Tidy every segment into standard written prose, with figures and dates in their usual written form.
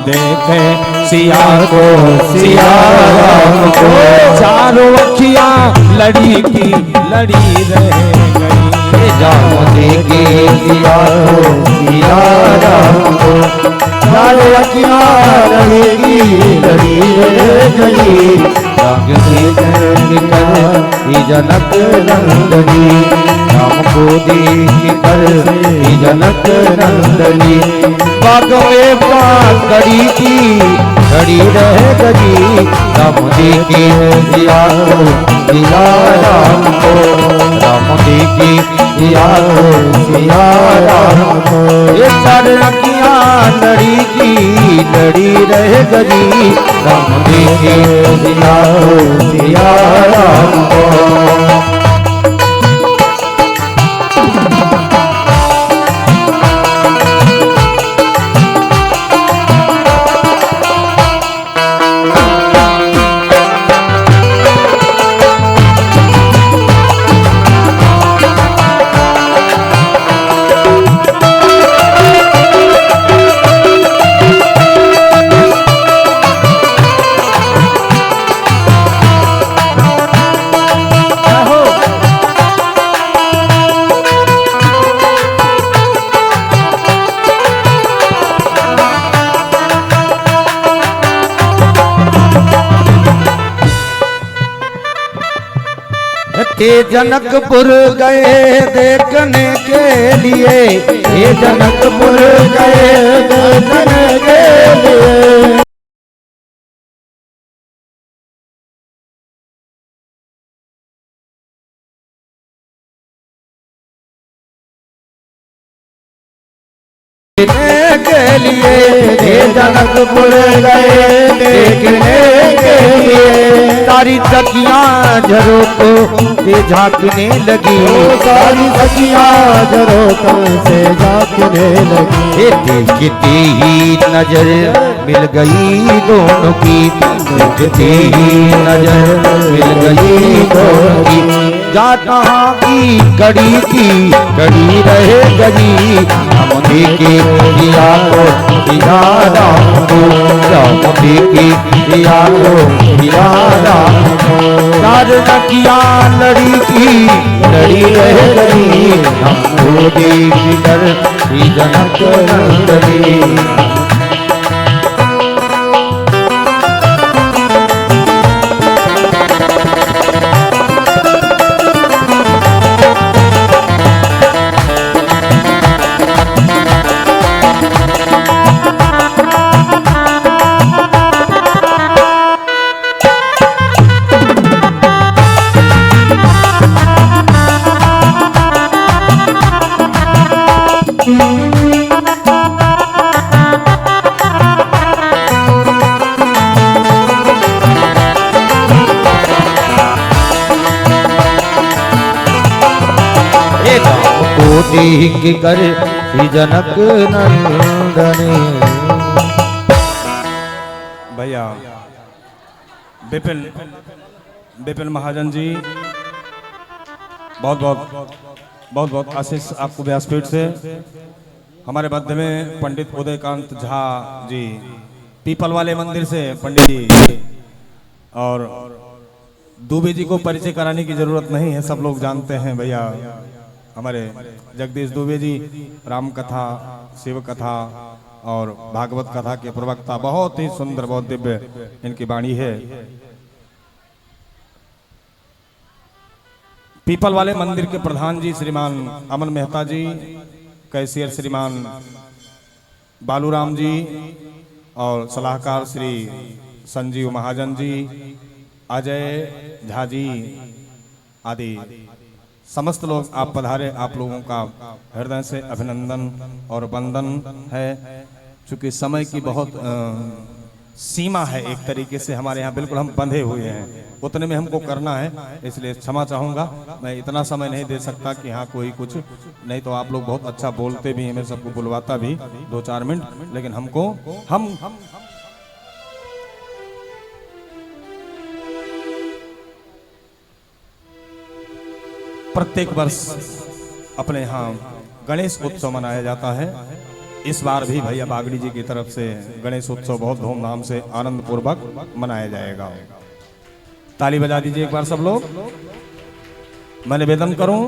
देखे सिया को, सिया राम को। चारों अखियां लड़ी की लड़ी रह गई, राम देखे सिया को, सिया राम को। चारों अखियां लड़ी की लड़ी रह गई, राम देख कर जनक नंदनी, राम को देख कर जनक नंदनी। बाग में बात कड़ी की खड़ी रह गई, राम देखे सिया को, सिया राम को। राम देखे सिया को, सिया राम को। ये चार अखियां लड़ी की लड़ी रह गई, राम देखे सिया को, सिया राम को। ते जनकपुर गए देखने के लिए, ये जनकपुर गए देखने के लिए। देखने के लिए, ये जनकपुर गए देखने के लिए। सारी सखियां झरोखों से झांकने लगी, सारी सखियां झरोखों से झांकने लगी। देखते ही नजर मिल गई दोनों की, देखते ही नजर मिल गई दोनों की। जाता की कड़ी रह गई, हम देखे सिया को, सिया राम को। राम देखे सिया को, सिया राम को। चार अखियां लड़ी की लड़ी रह गई, हमको देख कर जनक नंदनी। देख कर जनक नंदनी। भैया विपिन महाजन जी, बहुत आशीष आपको व्यासपीठ से। हमारे मध्य में पंडित उदयकांत झा जी पीपल वाले मंदिर से पंडित जी, और दुबे जी को परिचय कराने की जरूरत नहीं है, सब लोग जानते हैं भैया। हमारे जगदीश दुबे जी राम कथा, शिव कथा और भागवत कथा के प्रवक्ता, बहुत ही सुंदर, बहुत दिव्य इनकी वाणी है। पीपल वाले मंदिर के प्रधान जी श्रीमान अमन मेहता जी, कैशियर श्रीमान बालूराम जी और सलाहकार श्री संजीव महाजन जी, अजय झा जी आदि समस्त लोग आप पधारे। आप लोगों का हृदय से अभिनंदन और वंदन है। चूंकि समय की बहुत सीमा है, एक तरीके से हमारे यहाँ बिल्कुल हम बंधे हुए हैं, उतने में हमको करना है, इसलिए क्षमा चाहूँगा। मैं इतना समय नहीं दे सकता कि हाँ कोई कुछ नहीं, तो आप लोग बहुत अच्छा बोलते भी हैं, मैं सबको बुलवाता भी 2-4 मिनट, लेकिन हमको हम प्रत्येक वर्ष अपने यहाँ गणेश उत्सव मनाया जाता है। इस बार भी भैया बागड़ी जी की तरफ से गणेश उत्सव बहुत धूमधाम से आनंद पूर्वक मनाया जाएगा। ताली बजा दीजिए एक बार सब लोग। मैं निवेदन करूं,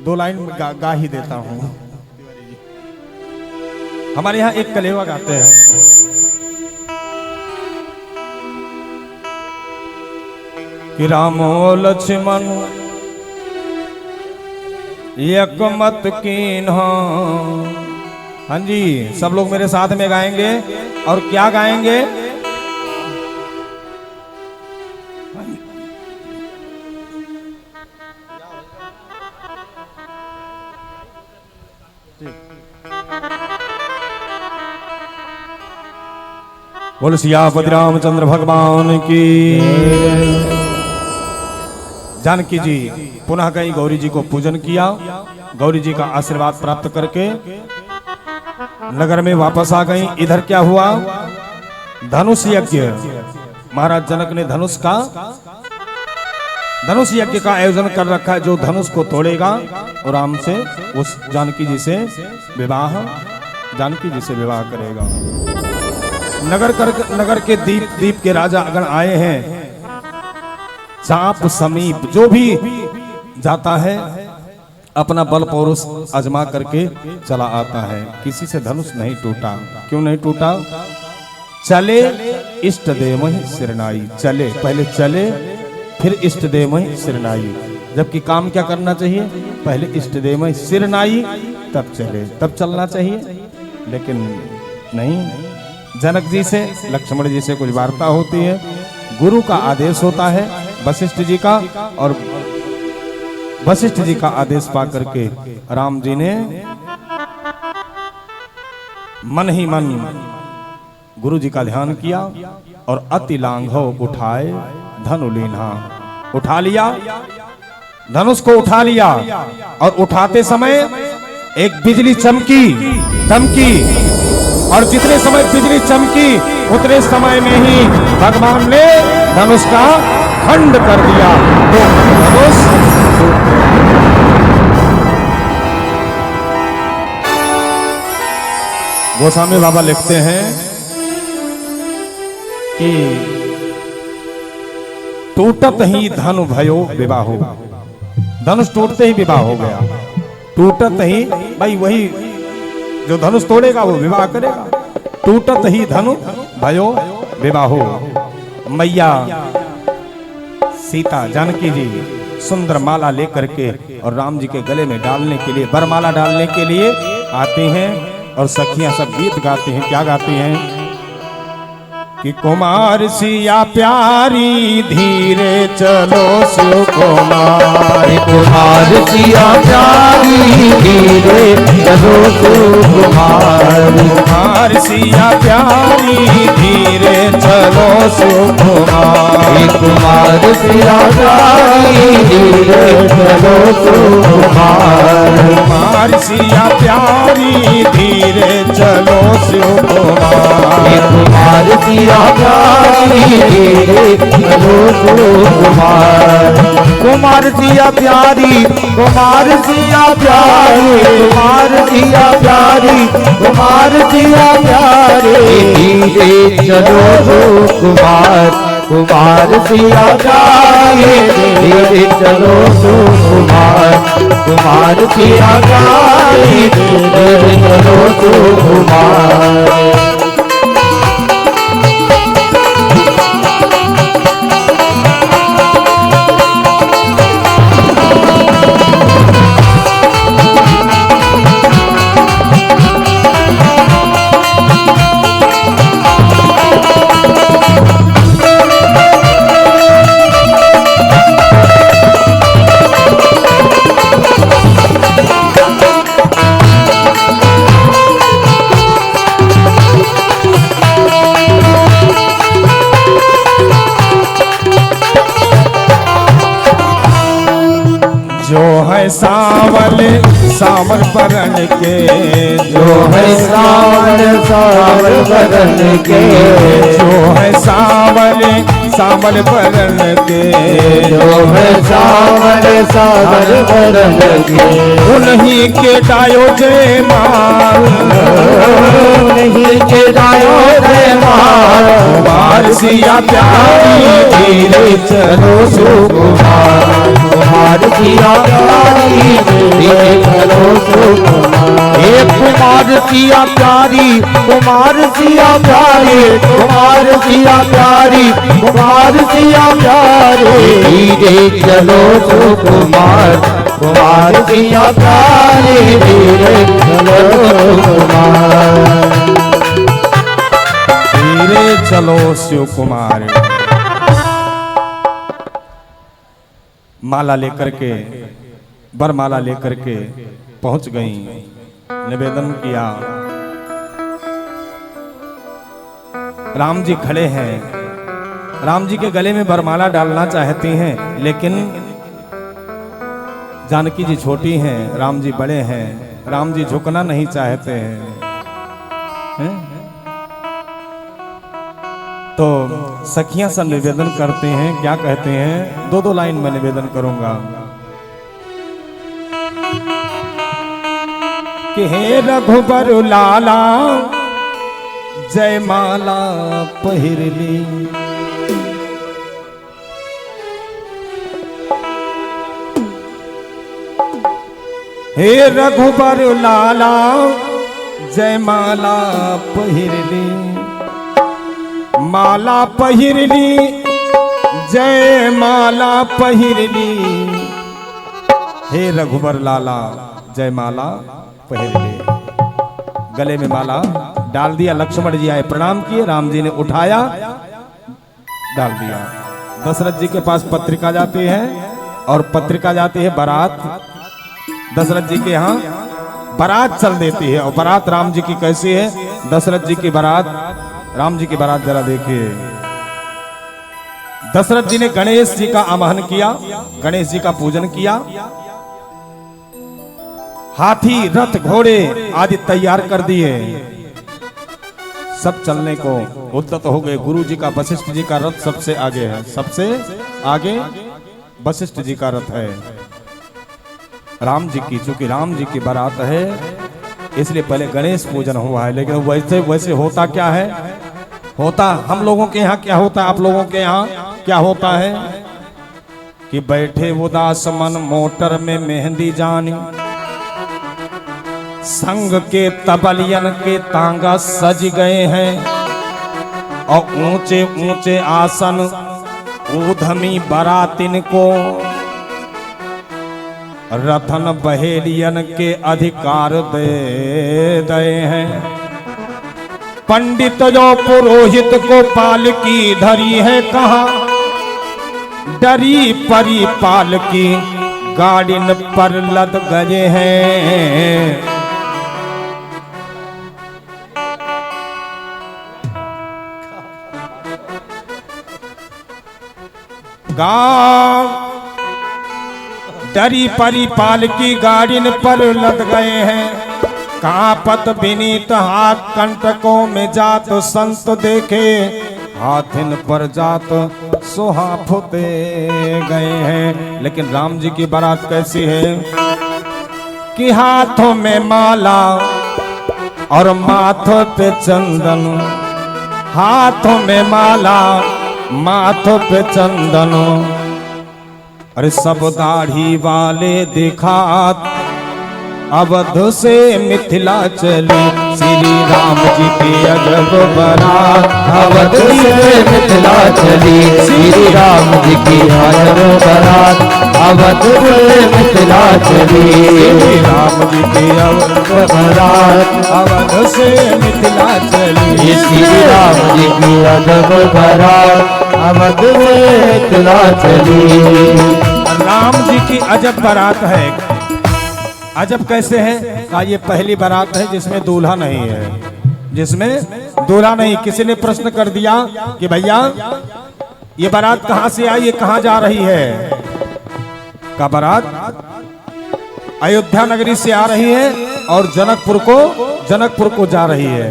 2 लाइन गा ही देता हूं। हमारे यहाँ एक कलेवा गाते हैं, कि रामो लक्ष्मण एक मत कीन। हाँ जी, सब लोग मेरे साथ में गाएंगे। और क्या गाएंगे? बोल सियापति रामचंद्र भगवान की। जानकी जी पुनः कहीं गौरी जी को पूजन किया, गौरी जी का आशीर्वाद प्राप्त करके नगर में वापस आ गई। इधर क्या हुआ? धनुष यज्ञ, महाराज जनक ने धनुष यज्ञ का आयोजन कर रखा है। जो धनुष को तोड़ेगा और राम से उस जानकी जी से विवाह करेगा। नगर के दीप के राजा अगर आए हैं, चाप समीप जो भी जाता है अपना बल पौरुष आजमा करके चला आता है। किसी से धनुष नहीं टूटा। क्यों नहीं टूटा? चले इष्ट देव सिरनाई। चले, पहले चले फिर इष्ट देव सिरनाई। जबकि काम क्या करना चाहिए? पहले इष्ट देव सिरनाई तब चले, तब चलना चाहिए। लेकिन नहीं, जनक जी से लक्ष्मण जी से कुछ वार्ता होती है, गुरु का आदेश होता है वशिष्ठ जी का, और वशिष्ठ जी का आदेश पा करके राम जी ने मन ही मन गुरु जी का ध्यान किया और अति लांघव उठाए धनु लीन्हा। उठा लिया, धनुष को उठा लिया, और उठाते समय एक बिजली चमकी, और जितने समय बिजली चमकी उतने समय में ही भगवान ने धनुष का खंड कर दिया। तो धनुष गोस्वामी बाबा लिखते हैं कि टूटत ही धनु भयो विवाहो। धनुष टूटते ही विवाह हो गया। टूटत ही, भाई वही जो धनुष तोड़ेगा वो विवाह करेगा। टूटत ही धनु भयो विवाहो। मैया सीता जानकी जी सुंदर माला लेकर के और राम जी के गले में डालने के लिए, बरमाला डालने के लिए आती हैं, और सखियां सब गीत गाती हैं। क्या गाती हैं? कि कुमार सिया प्यारी धीरे चलो सुकुमार। कुमार सिया प्यारी धीरे चलो सुकुमार। कुमार सिया प्यारी धीरे चलो सुकुमार। कुमार सिया प्यारी धीरे चलो सुकुमार। कुमार सिया प्यारी धीरे चलो सुकुमार। कुमार सिया प्यारी धीरे चलो सुकुमार। कुमार सिया प्यारी, कुमार सिया प्यारी, कुमार सिया प्यारी, कुमार सिया प्यारी धीरे चलो सुकुमार। कुमार सिया प्यारी धीरे चलो सुकुमार। कुमार सिया प्यारी धीरे चलो सुकुमार। जो है सावल सावन बरन के, जो है सावन सावन बरन के, जो है सावन बरन के, जो है सावन सावन बरन के, उन्हीं के डायो जय माल, उन्हीं के डायो जय माल, कुमार सिया प्यारी धीरे चलो सुकुमार, कुमार सिया प्यारी धीरे चलो सुकुमार, एक कुमार सिया प्यारी, कुमार सिया प्यारी, कुमार सिया प्यारी, कुमार सिया प्यारी, धीरे चलो सुकुमार, कुमार सिया प्यारी, धीरे चलो सुकुमार, धीरे चलो शिव कुमार। माला लेकर के, बरमाला लेकर के पहुंच गई, निवेदन किया। राम जी खड़े हैं, राम जी के गले में बरमाला डालना चाहती हैं, लेकिन जानकी जी छोटी हैं, राम जी बड़े हैं, राम जी झुकना नहीं चाहते हैं? तो सखियां सब निवेदन करते हैं, क्या कहते हैं? दो लाइन में निवेदन करूंगा कि हे रघुबर लाला जय माला पहिरली, हे रघुबर लाला जय माला पहिरली, माला पहिरली जय माला पहिरली, हे रघुबर लाला जय माला पहिरली। गले में माला डाल दिया, लक्ष्मण जी आए, प्रणाम किए, राम जी ने उठाया, डाल दिया। दशरथ जी के पास पत्रिका जाती है, और पत्रिका जाती है बारात, दशरथ जी के यहाँ बारात चल देती है। और बारात राम जी की कैसी है? दशरथ जी की बारात, राम जी की बारात जरा देखिए। दशरथ जी ने गणेश जी का आवाहन किया, गणेश जी का पूजन किया, हाथी रथ घोड़े आदि तैयार कर दिए, सब चलने को उद्यत हो गए। गुरु जी का, वशिष्ठ जी का रथ सबसे आगे है, सबसे आगे वशिष्ठ जी का रथ है। राम जी की, चूंकि राम जी की बारात है इसलिए पहले गणेश पूजन हुआ है। लेकिन वैसे होता क्या है? होता हम लोगों के यहाँ क्या होता है, आप लोगों के यहाँ क्या होता है कि बैठे उदास मन मोटर में मेहंदी जानी, संग के तबलियन के तांगा सज गए हैं, और ऊंचे ऊंचे आसन ऊधमी बरातिन को रथन बहेलियन के अधिकार दे गए हैं। पंडित जो पुरोहित को पालकी धरी है कहाँ, डरी परी पालकी गाड़िन पर लद गए हैं। गाँव डरी परी पालकी गाड़िन पर लद गए हैं। कांपत विनीत हाथ कंटकों में जात संत देखे, हाथिन पर जात सोहा फुते गए हैं। लेकिन राम जी की बारात कैसी है कि हाथों में माला और माथों पे चंदन, हाथों में माला माथों पे चंदन, अरे सब दाढ़ी वाले दिखात अवध से मिथिला चली। श्री राम जी की अजब बारात अवध से मिथिला चली, श्री राम जी की अजब बारात अवध से मिथिला चली। श्री राम जी की अजब बारात अवध से मिथिला चली। श्री राम जी की अजब बारात अवध से मिथिला चली। राम जी की अजब बारात है। अजब कैसे है? का ये पहली बारात है जिसमें दूल्हा नहीं है, जिसमें दूल्हा नहीं। किसी ने प्रश्न कर दिया कि भैया ये बारात कहाँ से आई, ये कहाँ जा रही है? का बारात अयोध्या नगरी से आ रही है और जनकपुर को जा रही है।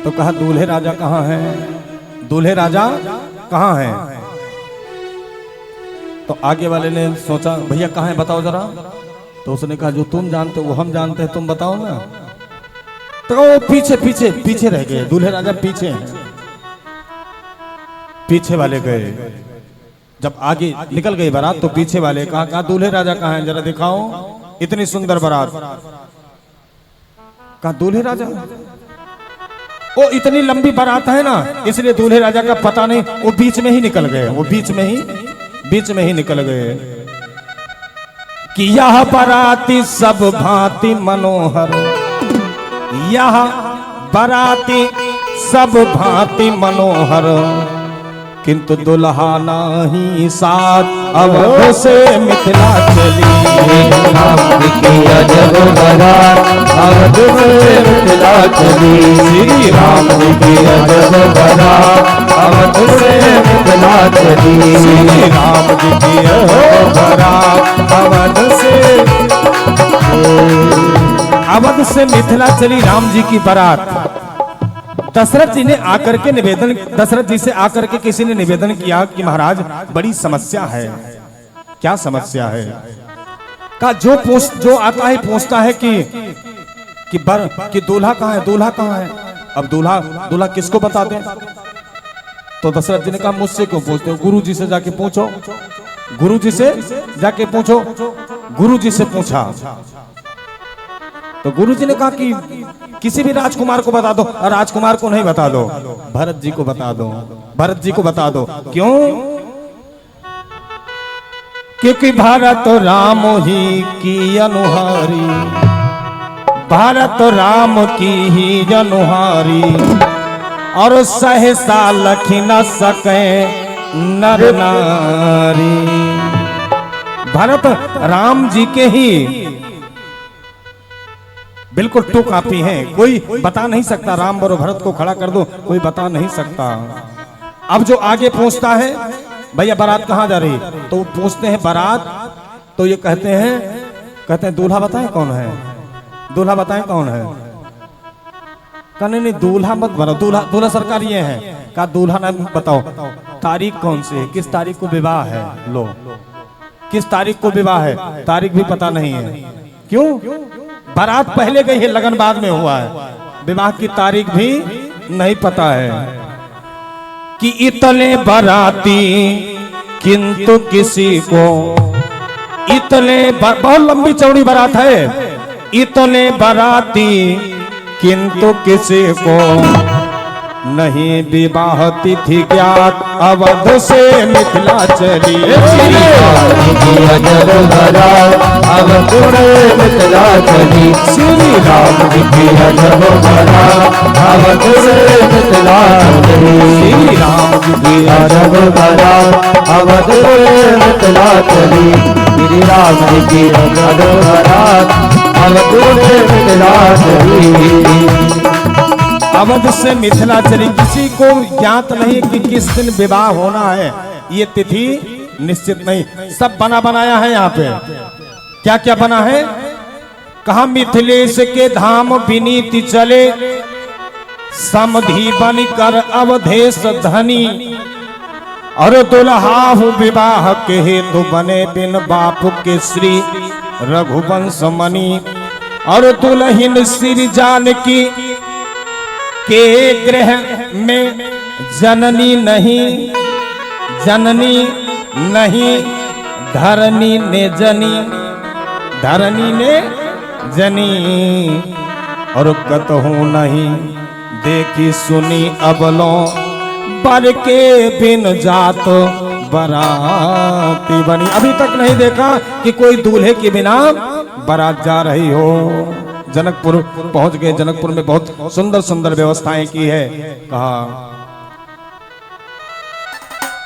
तो कहा दूल्हे राजा कहाँ हैं, दूल्हे राजा कहाँ हैं? तो आगे वाले ने सोचा भैया कहाँ है बताओ जरा। तो उसने कहा जो तुम जानते हो वो हम जानते हैं, तुम बताओ ना। तो वो पीछे पीछे पीछे रह गए, दूल्हे राजा पीछे हैं। पीछे वाले गए, जब आगे निकल गई बारात तो पीछे वाले कहा दूल्हे राजा कहाँ हैं, जरा दिखाओ इतनी सुंदर बारात। कहा दूल्हे राजा, वो इतनी लंबी बारात है ना इसलिए दूल्हे राजा का पता नहीं, वो बीच में ही निकल गए, वो बीच में ही निकल गए। कि यह बाराती सब भांति मनोहर, यह बाराती सब भांति मनोहर, किंतु दुल्हा नहीं साथ अवध से मिथिला चली। राम की अजब बारात अवध से मिथिला चली, श्री राम की अजब बारात अवध से मिथिला चली, श्री राम जी की बारात अवध से मिथिला चली। राम जी की बारात। दशरथ जी ने आकर के निवेदन, दशरथ जी से आकर के किसी ने निवेदन किया कि महाराज बड़ी समस्या है। क्या समस्या है? का जो आता है पूछता है कि दूल्हा कहाँ है, दूल्हा कहाँ है। अब दूल्हा किसको बता दें? तो दशरथ जी ने कहा मुझसे क्यों पूछते हो, गुरु जी से जाके पूछो, गुरु जी से जाके पूछो। गुरु जी से पूछा तो गुरु जी ने कहा कि किसी भी राजकुमार को बता दो, और राजकुमार को नहीं बता दो, भरत जी को बता दो, भरत जी को बता दो। क्यों? क्योंकि भारत राम ही की अनुहारी, भारत राम की ही अनुहारी, और सहसा लखी न सके नर नारी। भरत राम जी के ही बिल्कुल टू कॉपी है, कोई बता नहीं सकता। राम और भरत को खड़ा कर दो, कोई बता नहीं सकता। अब जो आगे पूछता है भैया बारात कहाँ जा रही, तो पूछते हैं बारात, तो ये कहते हैं दूल्हा बताएं कौन है, दूल्हा बताएं कौन है। कहने नहीं दूल्हा मत बनाओ, दूल्हा सरकार ये है। कहा दूल्हा ना बताओ, तारीख कौन सी है, किस तारीख को विवाह है। लो किस तारीख को विवाह है, तारीख भी पता नहीं है। क्यों? बारात पहले गई है, लगन बाद में हुआ है, विवाह की तारीख भी नहीं पता है। कि इतने बाराती किंतु किसी को, इतने बहुत लंबी चौड़ी बारात है, इतने बाराती किंतु किसी को नहीं विवाह तिथि ज्ञात, अवध से मिथिला चली। श्री राम की अजब बारात अवध से मिथिला चली, श्री राम की अजब बारात अवध से मिथिला चली, श्री राम की अजब बारात अवध से मिथिला चली, श्री राम की अजब बारात अवध से मिथिला चली। अवध से मिथिला चली। किसी को ज्ञात नहीं कि किस दिन विवाह होना है, ये तिथि निश्चित नहीं, सब बना बनाया है। यहाँ पे क्या क्या बना है? कहा मिथिलेश के धाम विनीति चले, समधि बन कर अवधेश धनी, और दुल्हा विवाह के हेतु बने बिन बापू के श्री रघुवंश मणि, और दुल्हन श्री जानकी के गृह में जननी नहीं, जननी नहीं धरनी ने जनी, धरनी ने जनी, और कतहु नहीं देखी सुनी अबलों, बर के बिन जात बराती बनी। अभी तक नहीं देखा कि कोई दूल्हे के बिना बारात जा रही हो। जनकपुर पहुंच गए। जनकपुर में बहुत सुंदर सुंदर व्यवस्थाएं की है। कहा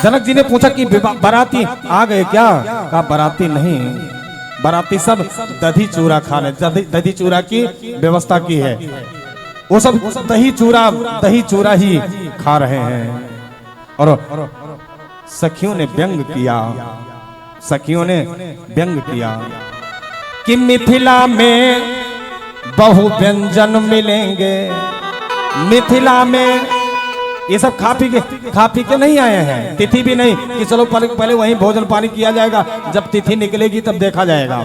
जनक जी ने पूछा कि बाराती आ गए क्या? कहा बाराती नहीं, बाराती सब दही चूरा खा रहे, दही चूरा की व्यवस्था की है, वो सब दही चूरा ही खा रहे हैं। और सखियों ने व्यंग किया, सखियों ने व्यंग किया। कि मिथिला में बहु व्यंजन मिलेंगे। मिथिला में ये सब खा पी के नहीं आए हैं, तिथि भी नहीं कि चलो पहले वहीं भोजन पानी किया जाएगा, जब तिथि निकलेगी तब देखा जाएगा।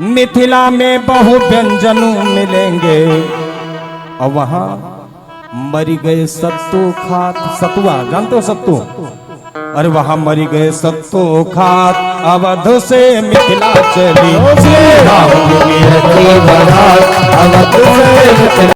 मिथिला में बहु व्यंजन मिलेंगे और वहां मरी गए सत्तू खात, सतुआ जानते हो सत्तू, अरे वहां मरी गए सत्तू खात अवध से मिथिला चली। श्री राम की रति बरात